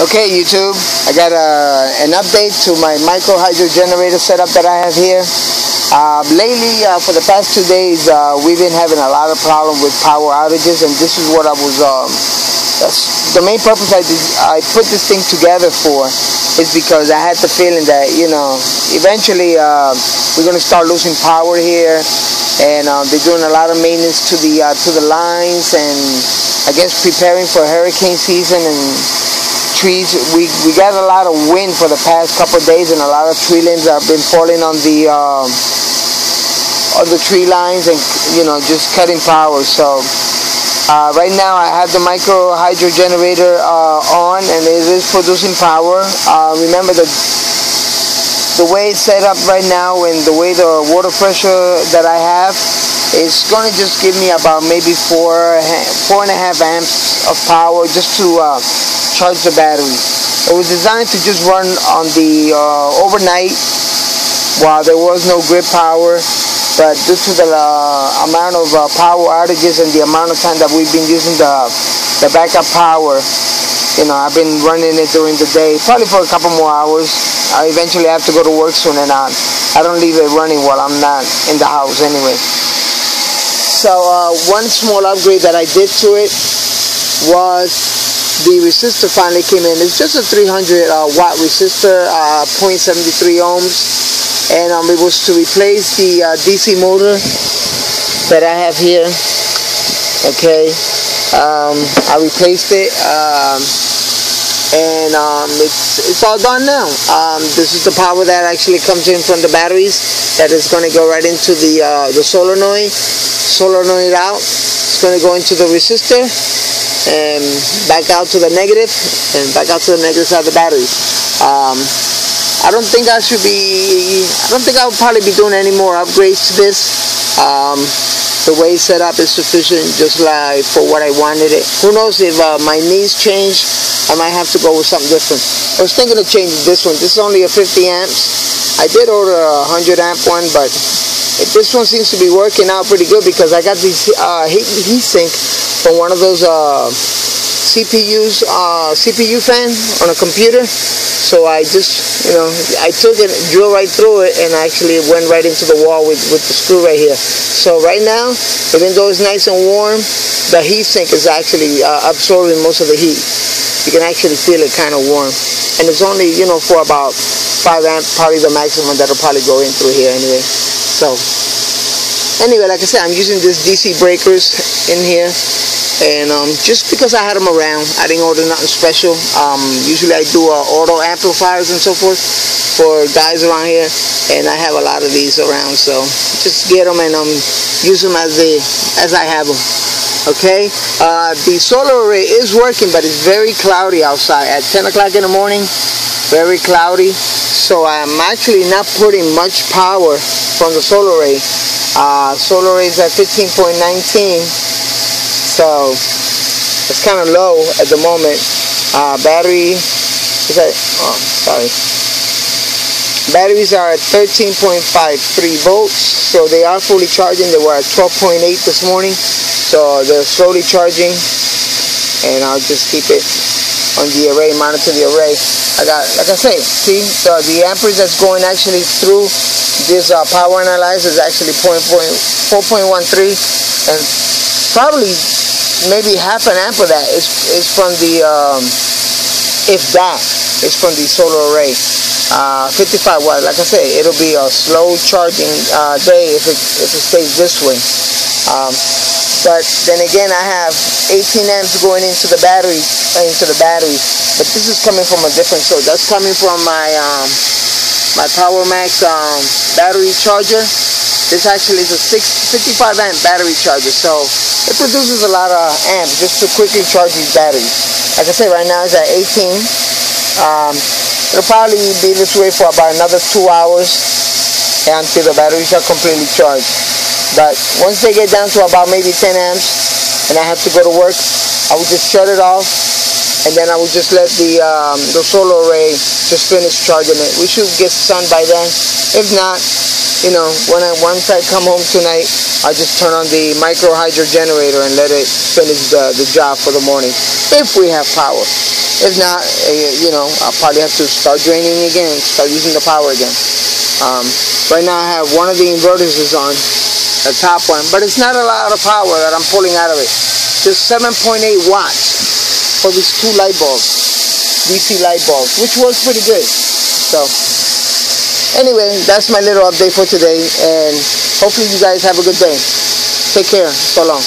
Okay, YouTube, I got an update to my micro hydro generator setup that I have here. Lately, for the past 2 days, we've been having a lot of problem with power outages, and this is what I was, that's the main purpose I put this thing together for, is because I had the feeling that, eventually we're going to start losing power here, and they're doing a lot of maintenance to the lines, and I guess preparing for hurricane season and trees. We got a lot of wind for the past couple of days, and a lot of tree limbs have been falling on the tree lines, and just cutting power. So right now I have the micro hydro generator on, and it is producing power. Remember the way it's set up right now, and the way the water pressure that I have, it's going to just give me about maybe 4.5 amps of power just to charge the battery. It was designed to just run on the overnight while there was no grid power, but due to the amount of power outages and the amount of time that we've been using the backup power, I've been running it during the day, probably for a couple more hours. I eventually have to go to work soon, and I don't leave it running while I'm not in the house anyway. So one small upgrade that I did to it was the resistor finally came in. It's just a 300 watt resistor, 0.73 ohms, and it was to replace the DC motor that I have here. Okay, I replaced it, and it's all done now. This is the power that actually comes in from the batteries that is going to go right into the solenoid out. It's going to go into the resistor and back out to the negative, and back out to the negative side of the battery. I don't think I'll probably be doing any more upgrades to this. The way it's set up is sufficient, just like for what I wanted it. Who knows, if my needs change, I might have to go with something different. I was thinking of changing this one. This is only a 50 amps. I did order a 100 amp one, but this one seems to be working out pretty good, because I got this heat sink from one of those CPU fan on a computer. So I just, I took it, drilled right through it, and actually it went right into the wall with the screw right here. So right now, even though it's nice and warm, the heat sink is actually absorbing most of the heat. You can actually feel it kind of warm. And it's only, for about 5 amps, probably the maximum that'll probably go in through here anyway. So anyway, like I said, I'm using these DC breakers in here, and just because I had them around, I didn't order nothing special. Usually I do auto amplifiers and so forth for guys around here, and I have a lot of these around, so just get them and use them as I have them. Okay, the solar array is working, but it's very cloudy outside at 10 o'clock in the morning. Very cloudy, so I'm actually not putting much power from the solar array. Solar array is at 15.19, so it's kind of low at the moment. Battery is at, batteries are at 13.53 volts, so they are fully charging. They were at 12.8 this morning, so they're slowly charging, and I'll just keep it on the array, monitor the array. I got, like I say, see, the amperage that's going actually through this power analyzer is actually 4.13, and probably maybe half an amp of that is from the, if that, is from the solar array. 55 watts, like I say, it'll be a slow charging day if it stays this way. But then again, I have 18 amps going into the battery, but this is coming from a different source. That's coming from my my PowerMax battery charger. This actually is a 55 amp battery charger, so it produces a lot of amps just to quickly charge these batteries. Like I say, right now it's at 18. It'll probably be this way for about another 2 hours until the batteries are completely charged. But once they get down to about maybe 10 amps and I have to go to work, I will just shut it off and then I will just let the solar array just finish charging it. We should get sun by then. If not, you know, once I come home tonight, I'll just turn on the micro hydro generator and let it finish the job for the morning, if we have power. If not, you know, I'll probably have to start draining again, start using the power again. Right now I have one of the inverters is on, the top one, but it's not a lot of power that I'm pulling out of it. Just 7.8 watts for these 2 light bulbs, DC light bulbs, which works pretty good. So anyway, that's my little update for today, and hopefully you guys have a good day. Take care. So long.